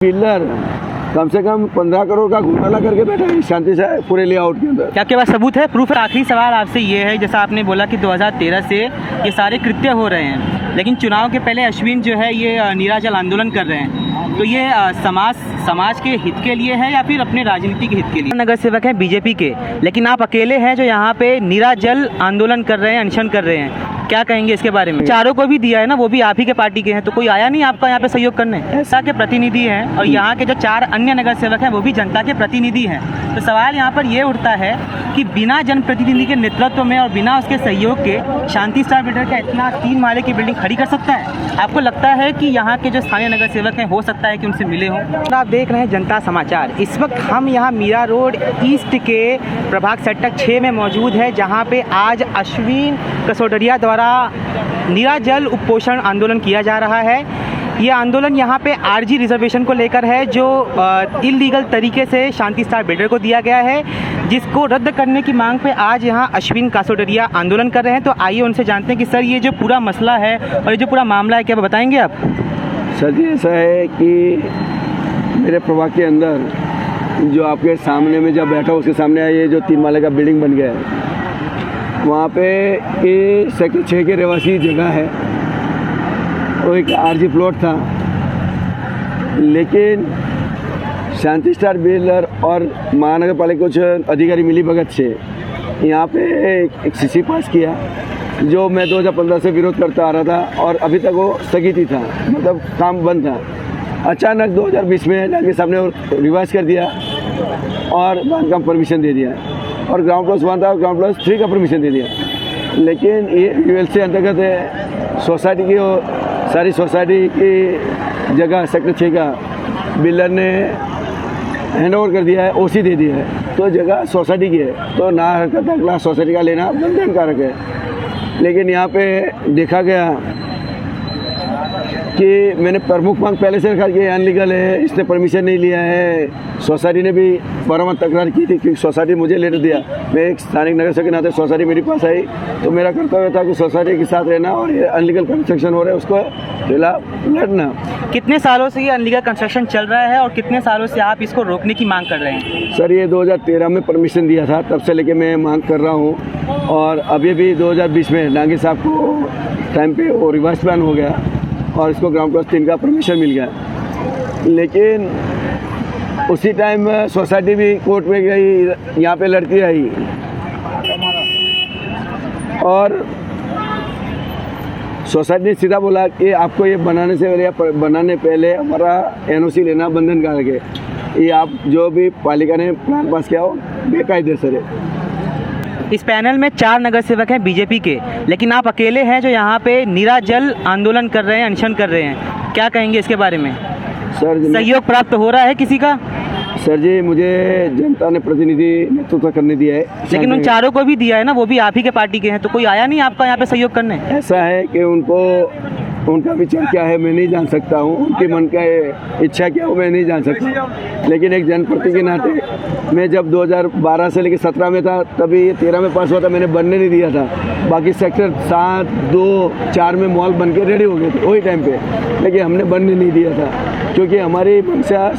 Builder कम से कम 15 करोड़ का घोटाला करके बैठा है शांति से पूरे लेआउट के अंदर। क्या आपके पास सबूत है, प्रूफ है? आखिरी सवाल आपसे ये है, जैसा आपने बोला कि 2013 से ये सारे कृत्य हो रहे हैं, लेकिन चुनाव के पहले अश्विन जो है ये नीराजल आंदोलन कर रहे हैं, तो ये समाज के हित के लिए है या फिर अपने राजनीति के हित के लिए? नगर सेवक हैं बीजेपी के, लेकिन आप अकेले हैं जो यहाँ पे नीराजल आंदोलन कर रहे हैं, अनशन कर रहे हैं, क्या कहेंगे इसके बारे में? चारों को भी दिया है ना, वो भी आप ही के पार्टी के हैं, तो कोई आया नहीं आपका यहाँ पे सहयोग करने? ऐसा के प्रतिनिधि हैं और यहाँ के जो 4 अन्य नगर सेवक हैं वो भी जनता के प्रतिनिधि हैं। तो सवाल यहाँ पर ये उठता है कि बिना जनप्रतिनिधि के नेतृत्व में और बिना उसके सहयोग के शांति स्टार बिल्डर का इतना 3 माले की बिल्डिंग खड़ी कर सकता है? आपको लगता है कि यहाँ के जो स्थानीय नगर सेवक हैं हो सकता है कि उनसे मिले हों? तो आप देख रहे हैं जनता समाचार। इस वक्त हम यहाँ मीरा रोड ईस्ट के प्रभाग सेक्टर 6 में मौजूद है, जहाँ पे आज अश्विन कसोटरिया द्वारा नीराजल उपोषण आंदोलन किया जा रहा है। ये आंदोलन यहाँ पे आरजी रिजर्वेशन को लेकर है, जो इलीगल तरीके से शांति स्टार बिल्डर को दिया गया है, जिसको रद्द करने की मांग पे आज यहाँ अश्विन कासोटरिया आंदोलन कर रहे हैं। तो आइए उनसे जानते हैं कि सर ये जो पूरा मसला है और ये जो पूरा मामला है, क्या बताएंगे आप? सर जी ऐसा है कि मेरे प्रभाग के अंदर जो आपके सामने में जब बैठा उसके सामने ये जो 3 माले का बिल्डिंग बन गया है, वहाँ पे ये सेक्टर 6 के रहवासी जगह है, वो एक आरजी प्लॉट था, लेकिन शांति स्टार बिल्डर और महानगर पालिका कुछ अधिकारी मिली भगत से यहाँ पे एक सीसी पास किया, जो मैं 2015 से विरोध करता आ रहा था और अभी तक वो स्थगित ही था, मतलब काम बंद था। अचानक 2020 में जाके सामने रिवाइज कर दिया और बांधकाम परमिशन दे दिया और ग्राउंड प्लस 1 था और ग्राउंड प्लस 3 का परमिशन दे दिया। लेकिन ये यूएलसी अंतर्गत है, सोसाइटी की सारी सोसाइटी की जगह सेक्टर 6 का बिल्डर ने हैंड ओवर कर दिया है, ओसी दे दिया है, तो जगह सोसाइटी की है, तो ना हरकत अगला सोसाइटी का लेना बंधनकारक है। लेकिन यहाँ पे देखा गया कि मैंने प्रमुख मांग पहले से रखा कि अनलीगल है, इसने परमिशन नहीं लिया है। सोसाइटी ने भी बारम्बार तकरार की थी कि सोसाइटी मुझे लेटर दिया, मैं एक स्थानिक नगर सेवक के नाते सोसाइटी मेरे पास आई, तो मेरा कर्तव्य था कि सोसाइटी के साथ रहना और ये अनलीगल कंस्ट्रक्शन हो रहा है उसको खिलाफ लड़ना। कितने सालों से ये अनलीगल कंस्ट्रक्शन चल रहा है और कितने सालों से आप इसको रोकने की मांग कर रहे हैं? सर ये 2013 में परमिशन दिया था, तब से लेके मैं मांग कर रहा हूँ और अभी भी 2020 में डांगे साहब को टाइम पे वो रिवाइज प्लान हो गया और इसको ग्राउंड प्लस 3 का परमिशन मिल गया। लेकिन उसी टाइम सोसाइटी भी कोर्ट में गई, यहाँ पे लड़की आई और सोसाइटी ने सीधा बोला कि आपको ये बनाने से पहले या बनाने पहले हमारा एनओसी लेना बंधनकारक है, ये आप जो भी पालिका ने प्लान पास किया हो बेकायदेसर है। इस पैनल में 4 नगर सेवक हैं बीजेपी के, लेकिन आप अकेले हैं जो यहाँ पे नीराजल आंदोलन कर रहे हैं, अनशन कर रहे हैं, क्या कहेंगे इसके बारे में? सर सहयोग प्राप्त हो रहा है किसी का? सर जी मुझे जनता ने प्रतिनिधि नेतृत्व करने दिया है, लेकिन उन 4 को भी दिया है ना, वो भी आप ही के पार्टी के हैं, तो कोई आया नहीं आपका यहाँ पे सहयोग करने? ऐसा है कि उनका विचार क्या है मैं नहीं जान सकता हूँ, उनके मन का इच्छा क्या हो मैं नहीं जान सकता, लेकिन एक जनप्रति के नाते मैं जब 2012 से लेकर 17 में था, तभी 13 में पास हुआ था, मैंने बनने नहीं दिया था। बाकी सेक्टर 7, 2, 4 में मॉल बन के रेडी हो गए थे वही टाइम पे, लेकिन हमने बनने नहीं दिया था क्योंकि हमारी मंशा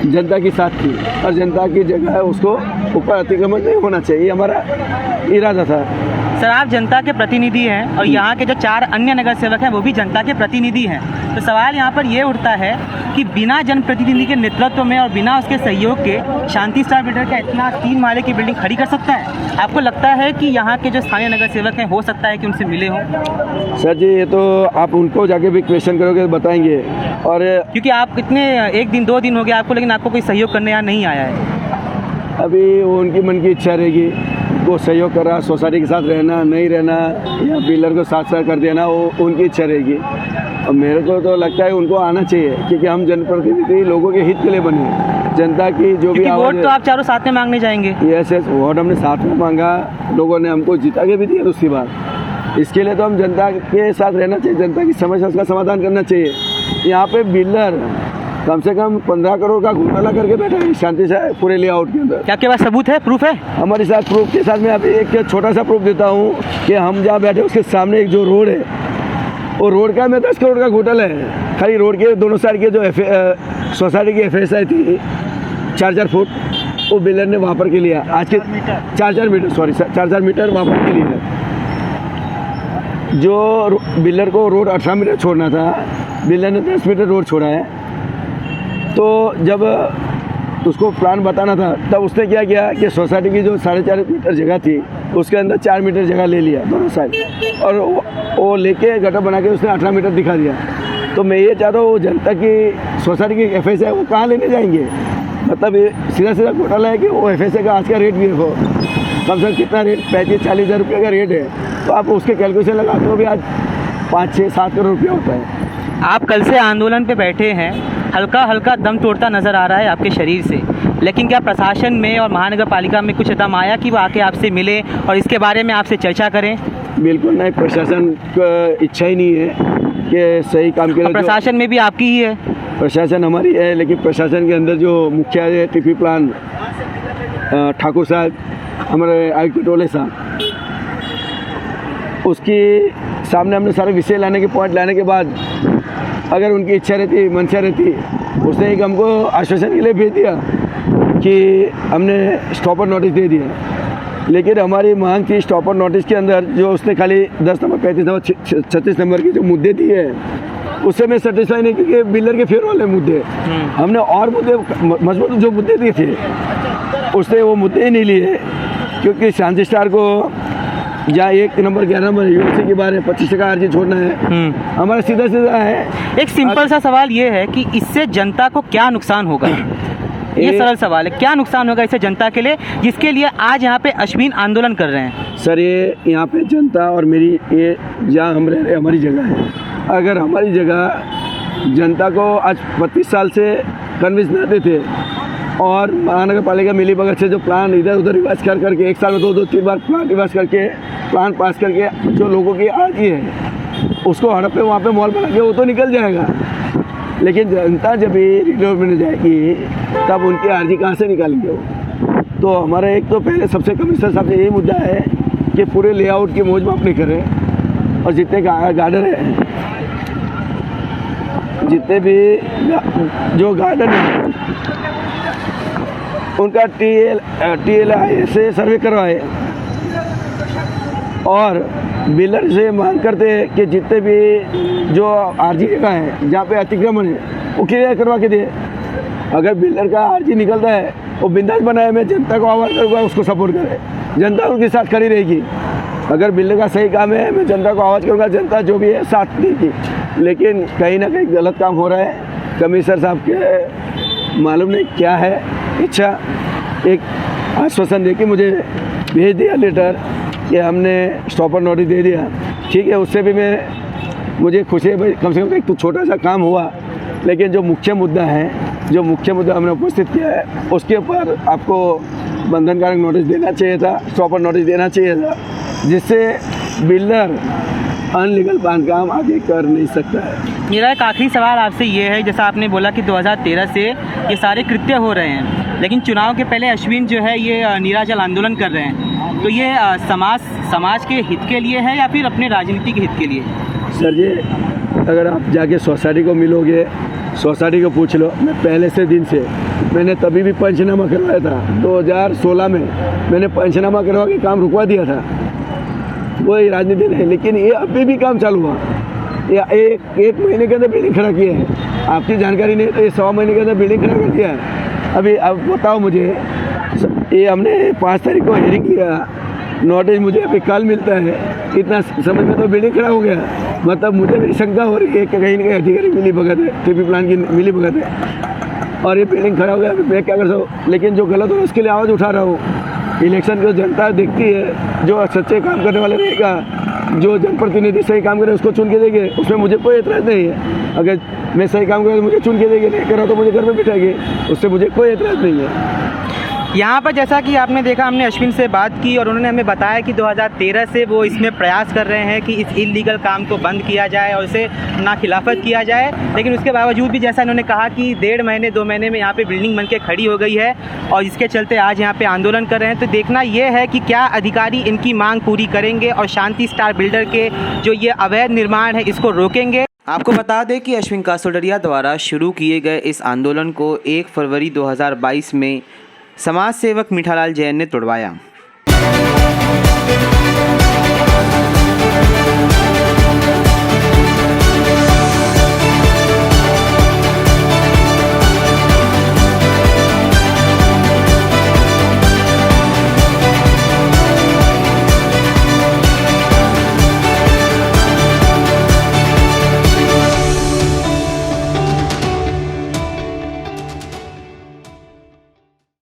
जनता की साथ थी और जनता की जगह है उसको ऊपर अतिक्रमण नहीं होना चाहिए, ये हमारा इरादा था। सर आप जनता के प्रतिनिधि हैं और यहाँ के जो 4 अन्य नगर सेवक हैं वो भी जनता के प्रतिनिधि हैं, तो सवाल यहाँ पर ये उठता है कि बिना जनप्रतिनिधि के नेतृत्व में और बिना उसके सहयोग के शांति स्टार बिल्डर का इतना 3 माले की बिल्डिंग खड़ी कर सकता है? आपको लगता है कि यहाँ के जो स्थानीय नगर सेवक हैं हो सकता है कि उनसे मिले हों? सर जी ये तो आप उनको जाके भी क्वेश्चन करोगे तो बताएंगे, और क्योंकि आप कितने 1 दिन 2 दिन हो गया आपको, लेकिन आपको कोई सहयोग करने यहाँ नहीं आया है। अभी वो उनकी मन की इच्छा रहेगी, वो सहयोग कर रहा, सोसाइटी के साथ रहना नहीं रहना या बिल्डर को साथ कर देना, वो उनकी इच्छा रहेगी। और मेरे को तो लगता है उनको आना चाहिए क्योंकि हम जनप्रतिनिधि लोगों के हित के लिए बने, जनता की जो भी वोट तो आप 4 साथ में मांगने जाएंगे। यस वोट हमने साथ में मांगा, लोगों ने हमको जिता के भी दिया दूसरी बार, इसके लिए तो हम जनता के साथ रहना चाहिए, जनता की समस्या का समाधान करना चाहिए। यहाँ पे बिल्डर कम से कम 15 करोड़ का घोटाला करके बैठा है शांति से पूरे लेआउट के अंदर। क्या आपके पास सबूत है, प्रूफ है? हमारे साथ प्रूफ के साथ मैं अभी एक छोटा सा प्रूफ देता हूँ कि हम जहाँ बैठे उसके सामने एक जो रोड है और रोड का में 10 करोड़ का घोटाला है। खाली रोड के दोनों साइड के जो सोसाइटी की FSI थी 4-4 फुट, वो बिल्डर ने वहाँ पर के लिया। आज के 4-4 मीटर, सॉरी 4-4 मीटर वहाँ पर के लिए, जो बिल्डर को रोड 18 मीटर छोड़ना था, बिल्डर ने 10 मीटर रोड छोड़ा है। तो जब उसको प्लान बताना था तब उसने क्या किया कि सोसाइटी की जो 4.5 मीटर जगह थी उसके अंदर 4 मीटर जगह ले लिया दोनों साइड, और वो लेके गटर बना के उसने 18 मीटर दिखा दिया। तो मैं ये चाहता हूँ जनता की सोसाइटी की FSI है वो कहाँ लेने जाएंगे? मतलब ये सीधा घोटाला है कि वो FSI का आज का रेट भी देखो, कम से कम कितना रेट 35-40 हज़ार रुपये का रेट है। तो आप उसके कैलकुलेशन लगाते हो भी आज 5-6-7 करोड़ रुपया होता है। आप कल से आंदोलन पे बैठे हैं, हल्का हल्का दम तोड़ता नज़र आ रहा है आपके शरीर से, लेकिन क्या प्रशासन में और महानगर पालिका में कुछ दम आया कि वो आके आपसे मिले और इसके बारे में आपसे चर्चा करें? बिल्कुल नहीं, प्रशासन का इच्छा ही नहीं है कि सही काम के लिए। प्रशासन में भी आपकी ही है? प्रशासन हमारी है, लेकिन प्रशासन के अंदर जो मुखिया है TP प्लान ठाकुर साहब, हमारे आयुक्त टोले साहब, उसके सामने हमने सारे विषय लाने के पॉइंट लाने के बाद अगर उनकी इच्छा रहती, मंशा रहती, उसने एक हमको आश्वासन के लिए भेज दिया कि हमने स्टॉपर नोटिस दे दिया। लेकिन हमारी मांग थी स्टॉपर नोटिस के अंदर जो उसने खाली 10 नंबर, 35 नंबर, 36 नंबर की जो मुद्दे दिए हैं उससे मैं सेटिस्फाई नहीं, क्योंकि बिल्डर के फेवर वाले मुद्दे हमने और मुद्दे मजबूत जो मुद्दे दिए थे उसने वो मुद्दे ही नहीं लिए। क्योंकि शांति स्टार को या 1 नंबर 11 नंबर यूनिवर्सिटी के बारे में 25 टका अर्जी छोड़ना है, हमारा सीधा है। एक सिंपल सा सवाल ये है कि इससे जनता को क्या नुकसान होगा? ये सरल सवाल है, क्या नुकसान होगा इससे जनता के लिए, जिसके लिए आज यहाँ पे अश्विन आंदोलन कर रहे हैं? सर, ये यहाँ पे जनता और मेरी, ये जहाँ हम रह रहे हमारी जगह है। अगर हमारी जगह जनता को आज 32 साल से कन्विंस न देते और महानगर पालिका मिली भगत से जो प्लान इधर उधर रिवाइज कर करके 1 साल में 2-3 बार प्लान रिवाइज करके प्लान पास करके जो लोगों की आर्जी है उसको हड़प पे वहाँ पे मॉल बना के वो तो निकल जाएगा। लेकिन जनता जब ये रिडेवलपमेंट जाएगी तब उनकी आर्जी कहाँ से निकालेंगे वो? तो हमारा एक तो पहले सबसे कमिश्नर साहब से यही मुद्दा है कि पूरे लेआउट की मौज माप नहीं करें, और जितने गार्डन है, जितने भी जो गार्डन है उनका TLI से सर्वे करवाए, और बिल्डर से मांग करते हैं कि जितने भी जो आर्जी जगह है जहाँ पे अतिक्रमण है वो क्लियर करवा के दे। अगर बिल्डर का आर्जी निकलता है वो बिंदास बनाए, मैं जनता को आवाज़ करूँगा उसको सपोर्ट करे, जनता उनके साथ खड़ी रहेगी। अगर बिल्डर का सही काम है मैं जनता को आवाज़ करूँगा, जनता जो भी है साथ देगी। लेकिन कहीं ना कहीं गलत काम हो रहा है। कमिश्नर साहब के मालूम नहीं क्या है इच्छा, एक आश्वासन दे के मुझे भेज दिया लेटर कि हमने स्टॉपर नोटिस दे दिया, ठीक है। उससे भी मुझे खुशी है भाई, कम से कम एक तो छोटा सा काम हुआ। लेकिन जो मुख्य मुद्दा हमने उपस्थित किया है उसके ऊपर आपको बंधनकारक नोटिस देना चाहिए था, स्टॉपर नोटिस देना चाहिए था, जिससे बिल्डर अनलीगल बांधकाम आगे कर नहीं सकता है। मेरा एक आखिरी सवाल आपसे ये है, जैसा आपने बोला कि 2013 से ये सारे कृत्य हो रहे हैं, लेकिन चुनाव के पहले अश्विन जो है ये नीराजल आंदोलन कर रहे हैं, तो ये समाज के हित के लिए है या फिर अपने राजनीति के हित के लिए? सर जी, अगर आप जाके सोसाइटी को मिलोगे, सोसाइटी को पूछ लो, मैं पहले से दिन से मैंने तभी भी पंचनामा करवाया था। 2016 में मैंने पंचनामा करवा के काम रुकवा दिया था, वही राजनीति नहीं। लेकिन ये अभी भी काम चालू हुआ, या एक महीने के अंदर बिल्डिंग खड़ा किया है। आपकी जानकारी नहीं तो ये 100 महीने के अंदर बिल्डिंग खड़ा कर दिया है। अभी अब बताओ मुझे, ये हमने 5 तारीख को हियरिंग किया, नोटिस मुझे अभी कल मिलता है, इतना समय में तो बिल्डिंग खड़ा हो गया। मतलब मुझे भी शंका हो रही है कि कहीं ना कहीं अधिकारी मिली भगत है, TP प्लान की मिली भगत है, और ये बिल्डिंग खड़ा हो गया। अभी मैं क्या कर सकता हूँ? लेकिन जो गलत हो उसके लिए आवाज़ उठा रहा हूँ। इलेक्शन को जनता देखती है, जो सच्चे काम करने वाले रहेगा, जो जनप्रतिनिधि सही काम करे उसको चुन के देंगे, उसमें मुझे कोई एतराज़ नहीं है। अगर मैं सही काम करूँ तो मुझे चुन के देंगे, नहीं करा तो मुझे घर में बिठाएंगे, उससे मुझे कोई एतराज़ नहीं है। यहाँ पर जैसा कि आपने देखा, हमने अश्विन से बात की और उन्होंने हमें बताया कि 2013 से वो इसमें प्रयास कर रहे हैं कि इस इल्लीगल काम को बंद किया जाए और इसे ना खिलाफत किया जाए। लेकिन उसके बावजूद भी जैसा इन्होंने कहा कि 1.5 महीने 2 महीने में यहाँ पे बिल्डिंग बन के खड़ी हो गई है और इसके चलते आज यहाँ पे आंदोलन कर रहे हैं। तो देखना ये है कि क्या अधिकारी इनकी मांग पूरी करेंगे और शांति स्टार बिल्डर के जो ये अवैध निर्माण है इसको रोकेंगे। आपको बता दें कि अश्विन कासोडरिया द्वारा शुरू किए गए इस आंदोलन को 1 फरवरी 2022 में समाज सेवक मीठालाल जैन ने तोड़वाया।